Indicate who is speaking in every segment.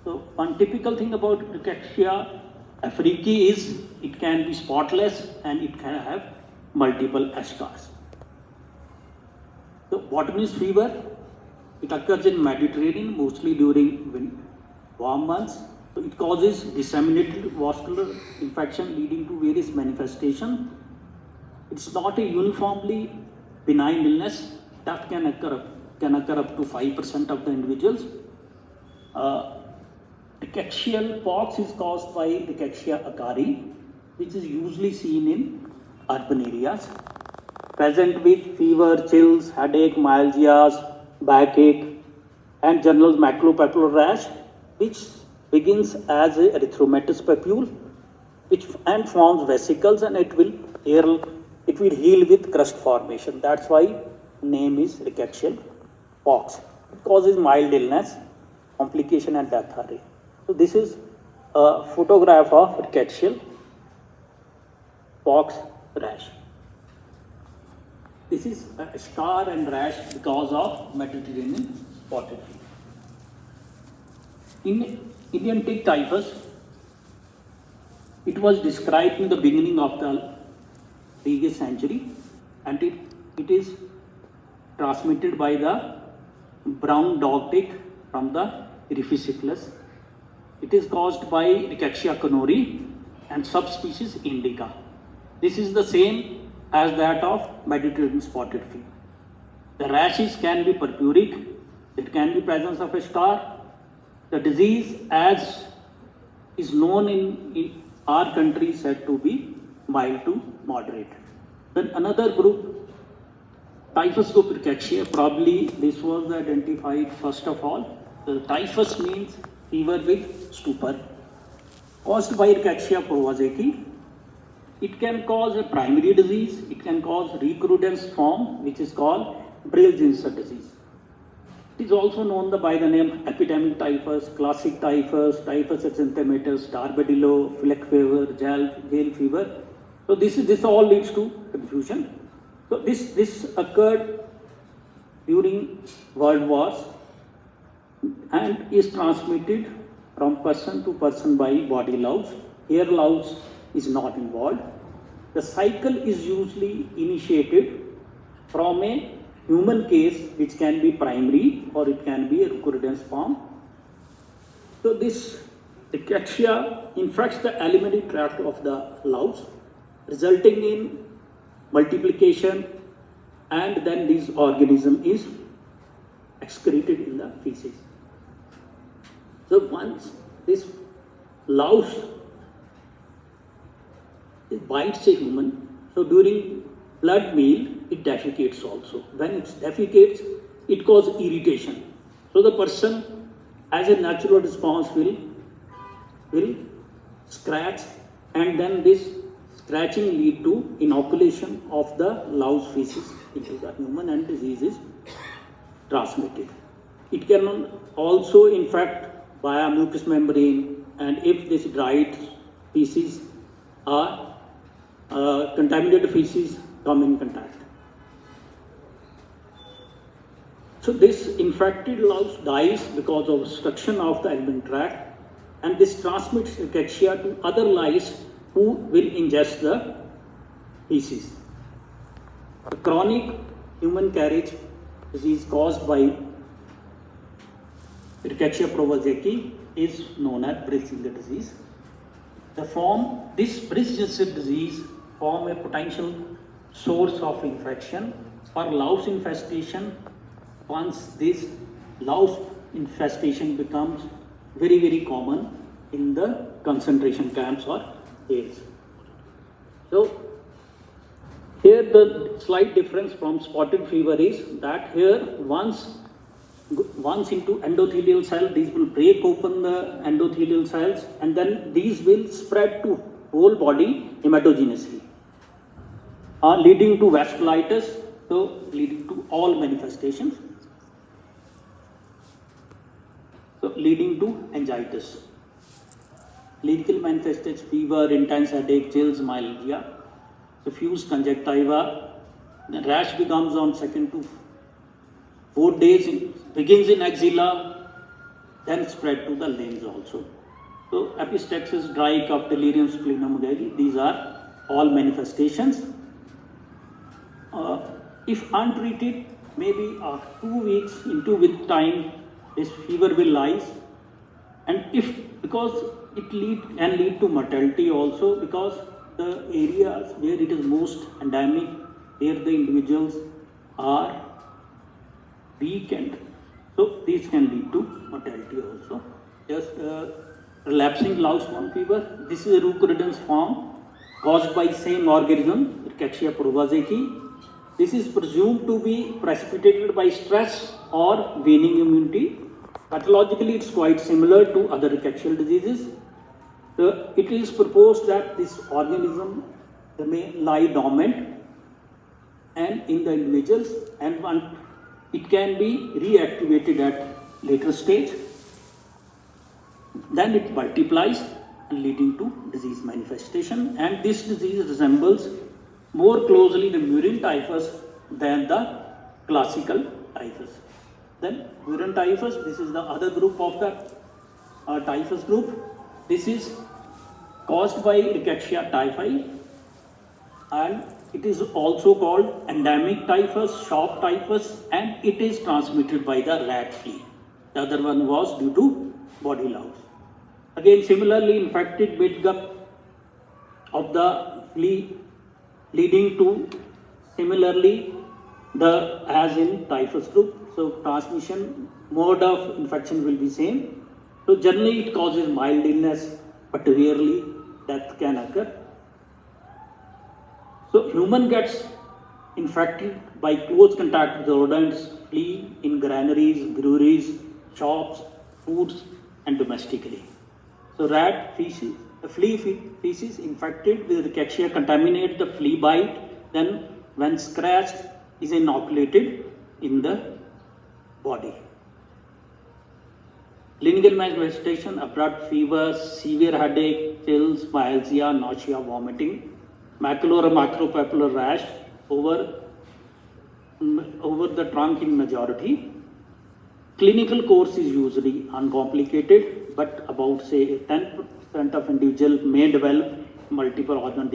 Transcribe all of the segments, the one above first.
Speaker 1: So one typical thing about rickettsia africae is it can be spotless and it can have multiple scars. So what means fever? It occurs in Mediterranean mostly during warm months. So it causes disseminated vascular infection leading to various manifestations. It's not a uniformly benign illness that can occur up to 5% of the individuals. Rickettsial pox is caused by Rickettsia acari, which is usually seen in urban areas. Present with fever, chills, headache, myalgias, backache, and general maculopapular rash, which begins as a erythematous papule, and forms vesicles, and it will heal with crust formation. That's why name is Rickettsial pox. It causes mild illness, complication, and death. So this is a photograph of Rickettsial pox rash. This is a scar and rash because of Mediterranean spotted fever. In Indian tick typhus, it was described in the beginning of the previous century, and it is transmitted by the brown dog tick from the Eryphisiphilus. It is caused by Rickettsia conuri and subspecies indica. This is the same as that of Mediterranean spotted fever. The rashes can be purpuric, there can be presence of a scar. The disease, as is known in our country, is said to be mild to moderate. Then another group, typhus group Rickettsiae, probably this was identified first of all. The typhus means fever with stupor, caused by Rickettsia prowazekii. It can cause a primary disease, it can cause recrudescence form, which is called Brill-Zinsser disease. It is also known by the name epidemic typhus, classic typhus, typhus exanthematous, tarbadillo, fleck fever, gale fever. So this all leads to confusion. So this occurred during World Wars and is transmitted from person to person by body louse. Hair louse is not involved. The cycle is usually initiated from a human case, which can be primary or it can be a recurrence form. So this Rickettsia infects the alimentary tract of the louse, resulting in multiplication, and then this organism is excreted in the feces. So once this louse it bites a human, so during blood meal it defecates also. When it defecates, it causes irritation. So the person, as a natural response, will scratch, and then this scratching lead to inoculation of the louse feces into the human, and disease is transmitted. It can also infect via mucous membrane, and if this dried feces are contaminated feces come in contact. So this infected louse dies because of obstruction of the alimentary tract, and this transmits Rickettsia to other lice who will ingest the feces. The chronic human carriage disease caused by Rickettsia prowazekii is known as Brill-Zinsser disease. This Brill-Zinsser disease form a potential source of infection for louse infestation. Once this louse infestation becomes very, very common in the concentration camps or jails. So here the slight difference from spotted fever is that here once into endothelial cell, these will break open the endothelial cells, and then these will spread to whole body hematogenously, leading to vasculitis, so leading to all manifestations, so leading to angiitis. Clinical manifestations: fever, intense headache, chills, myalgia, diffuse conjunctiva. The rash becomes on 2 to 4 days, begins in axilla, then spread to the limbs also. So epistaxis, dry cough, delirium, splenomegaly, these are all manifestations. If untreated, maybe 2 weeks into with time, this fever will rise, and because it can lead to mortality also, because the areas where it is most endemic, where the individuals are weakened, so these can lead to mortality also. Just relapsing loud swan fever, this is a recurrence form caused by same organism, Rickettsia provazeki. This is presumed to be precipitated by stress or waning immunity. Pathologically, it's quite similar to other rickettsial diseases. It is proposed that this organism may lie dormant and in the individuals, and it can be reactivated at later stage. Then it multiplies, leading to disease manifestation, and this disease resembles more closely the murine typhus than the classical typhus. Then murine typhus, this is the other group of the typhus group. This is caused by Rickettsia typhi, and it is also called endemic typhus, shop typhus, and it is transmitted by the rat flea. The other one was due to body louse. Again, similarly, infected midgut of the flea, leading to similarly as in typhus group. So transmission mode of infection will be same. So generally it causes mild illness, but rarely death can occur. So human gets infected by close contact with rodents, flea in granaries, breweries, shops, foods, and domestically. So rat feces, flea feces infected with Rickettsia contaminate the flea bite, then when scratched is inoculated in the body. Clinical manifestation: abrupt fever, severe headache, chills, myalgia, nausea, vomiting, macular or macropapular rash over the trunk in majority. Clinical course is usually uncomplicated, but about say 10% of individuals may develop multiple organ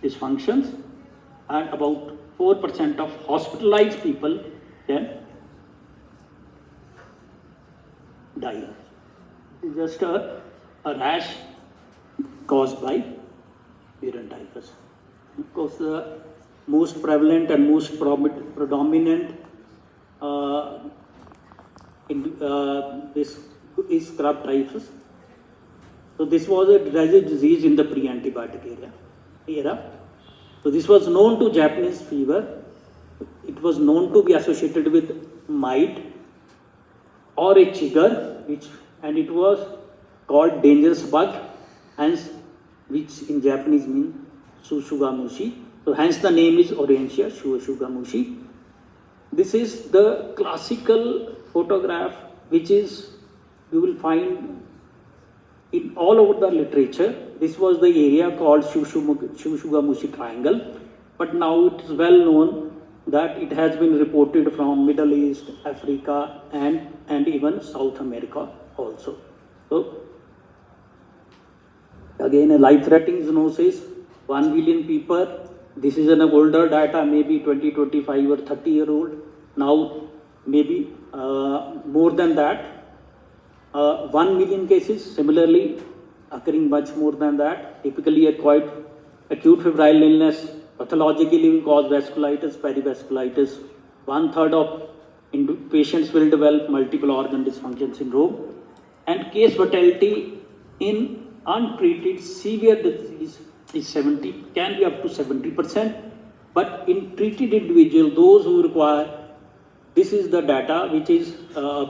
Speaker 1: dysfunctions, and about 4% of hospitalized people can die. It's just a rash caused by murine typhus. Of course, the most prevalent and most predominant this is scrub typhus. So this was a disease in the pre-antibiotic era. So this was known to Japanese fever. It was known to be associated with mite or a chigger, and it was called dangerous bug, hence which in Japanese means Sushugamushi. So hence the name is Orantia Sushugamushi. This is the classical photograph which is you will find in all over the literature. This was the area called Sushugamushi triangle, but now it is well known that it has been reported from Middle East, Africa, and even South America also. So again, a life-threatening zoonosis, 1 billion people. This is an older data, maybe 20, 25 or 30-year-old. Now maybe more than that. 1 million cases, similarly occurring much more than that. Typically acquired acute febrile illness, pathologically caused vasculitis, perivasculitis. 1/3 of patients will develop multiple organ dysfunction syndrome, and case fatality in untreated severe disease is can be up to 70%, but in treated individual, those who require, this is the data which is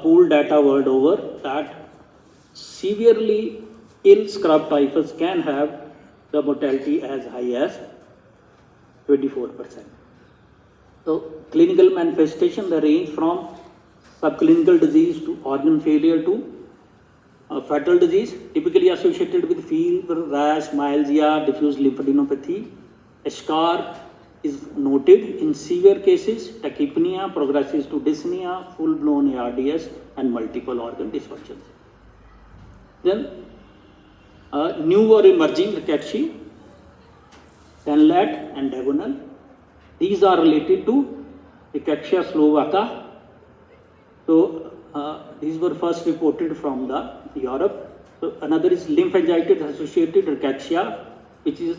Speaker 1: pooled data world over, that severely ill scrub typhus can have the mortality as high as 24%. So clinical manifestation, they range from subclinical disease to organ failure to fatal disease, typically associated with fever, rash, myalgia, diffuse lymphadenopathy, a scar is noted in severe cases, tachypnea progresses to dyspnea, full-blown ARDS, and multiple organ dysfunctions. Then, new or emerging rickettsia, Senlat and diagonal. These are related to rickettsia slovaka. So, these were first reported from the Europe. So, another is lymphangitis associated rickettsia, which is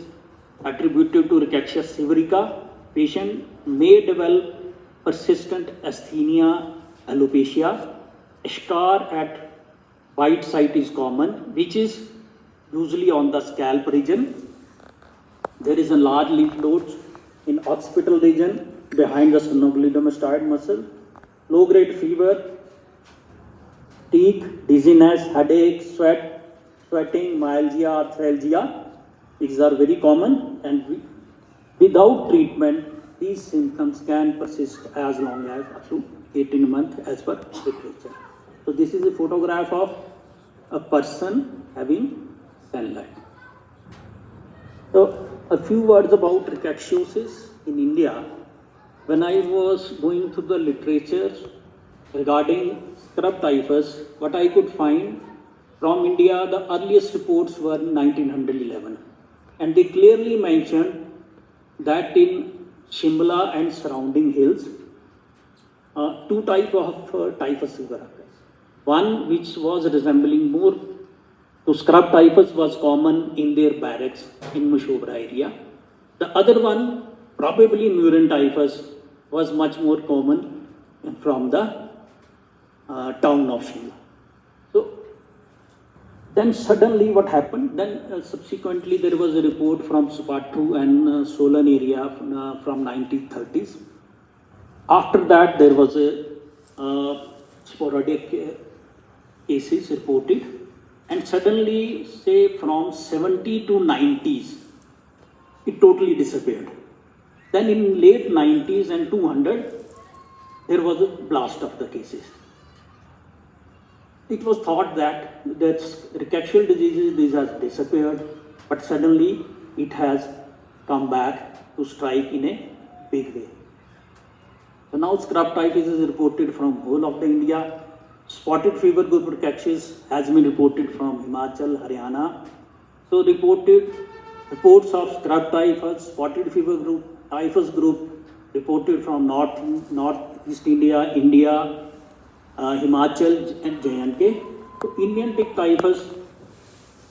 Speaker 1: attributed to rickettsia severica. Patient may develop persistent asthenia, alopecia. A scar at white site is common, which is usually on the scalp region. There is a large lymph nodes in occipital region behind the sternocleidomastoid muscle. Low-grade fever, fatigue, dizziness, headache, sweating, myalgia, arthralgia. These are very common, and without treatment, these symptoms can persist as long as up to 18 months as per literature. So this is a photograph of a person having Senlat. So a few words about rickettsiosis in India. When I was going through the literature regarding scrub typhus, what I could find from India, the earliest reports were in 1911. And they clearly mentioned that in Shimla and surrounding hills, two types of typhus fever occurs. One which was resembling more to scrub typhus was common in their barracks in Mushobra area. The other one, probably murine typhus, was much more common from the town of Shimla. So then suddenly what happened? Then subsequently there was a report from Supatru and Solan area from 1930s. After that there was a sporadic cases reported, and suddenly say from 70 to 90s it totally disappeared. Then in late 90s and 200 there was a blast of the cases. It was thought that rickettsial diseases, these have disappeared, but suddenly it has come back to strike in a big way. So now scrub typhus is reported from whole of the India. Spotted fever group rickettsia has been reported from Himachal, Haryana. So reports of scrub typhus, spotted fever group, typhus group reported from Northeast India, Himachal and J&K. So Indian tick typhus,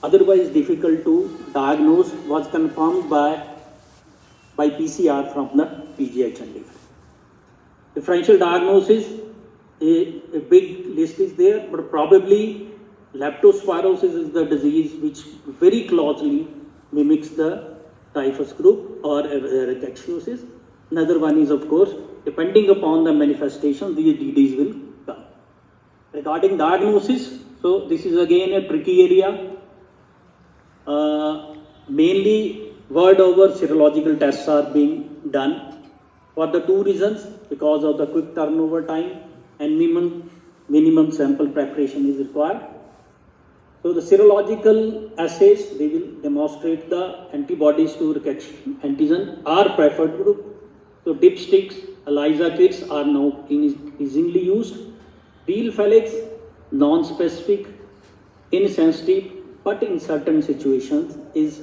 Speaker 1: otherwise difficult to diagnose, was confirmed by PCR from the PGI Chandigarh. Differential diagnosis, a big list is there, but probably leptospirosis is the disease which very closely mimics the typhus group or rickettsiosis. Another one is, of course, depending upon the manifestation, these DDs will come. Regarding diagnosis, so this is again a tricky area. Mainly world over serological tests are being done for the two reasons, because of the quick turnover time and minimum sample preparation is required. So the serological assays, they will demonstrate the antibodies to rickettsia antigen are preferred group. So dipsticks, ELISA kits are now increasingly used. Wheel Felix, non-specific, insensitive, but in certain situations is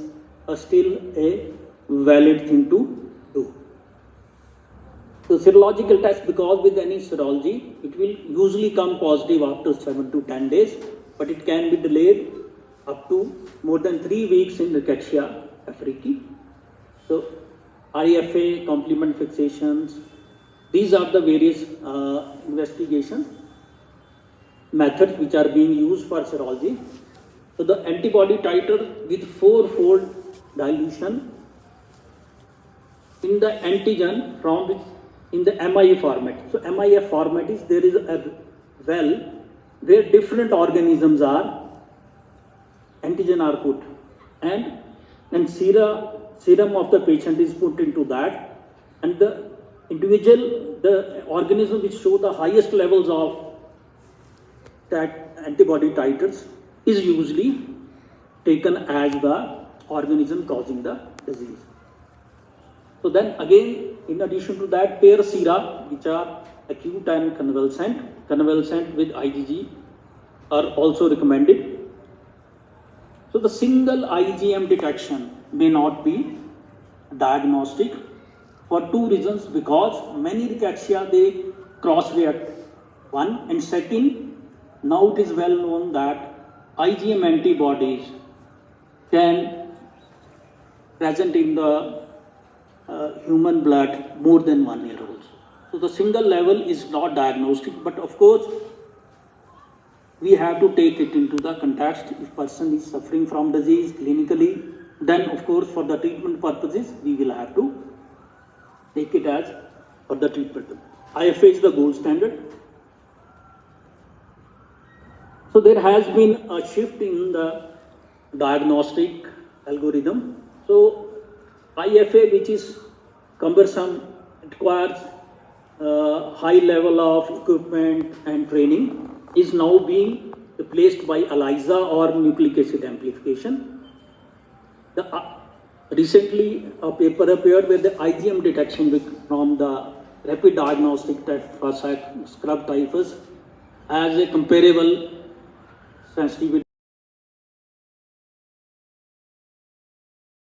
Speaker 1: still a valid thing to do. So serological test, because with any serology, it will usually come positive after 7 to 10 days, but it can be delayed up to more than 3 weeks in rickettsia africae. So IFA, complement fixations, these are the various investigation methods which are being used for serology. So the antibody titer with 4-fold dilution in the antigen from which in the MIA format. So MIA format is, there is a well where different organisms are, antigen are put, and serum of the patient is put into that, and the organism which show the highest levels of that antibody titers is usually taken as the organism causing the disease. So then again, in addition to that, pair sera, which are acute and convalescent with IgG are also recommended. So the single IgM detection may not be diagnostic for two reasons, because many rickettsia they cross-react, one, and second, now it is well known that IgM antibodies can present in the human blood more than 1 year old. So the single level is not diagnostic, but of course we have to take it into the context. If person is suffering from disease clinically, then of course for the treatment purposes we will have to take it as for the treatment. IFA is the gold standard. So there has been a shift in the diagnostic algorithm. So IFA, which is cumbersome, requires high level of equipment and training, is now being replaced by ELISA or nucleic acid amplification. Recently, a paper appeared where the IgM detection from the rapid diagnostic test for scrub typhus has a comparable sensitivity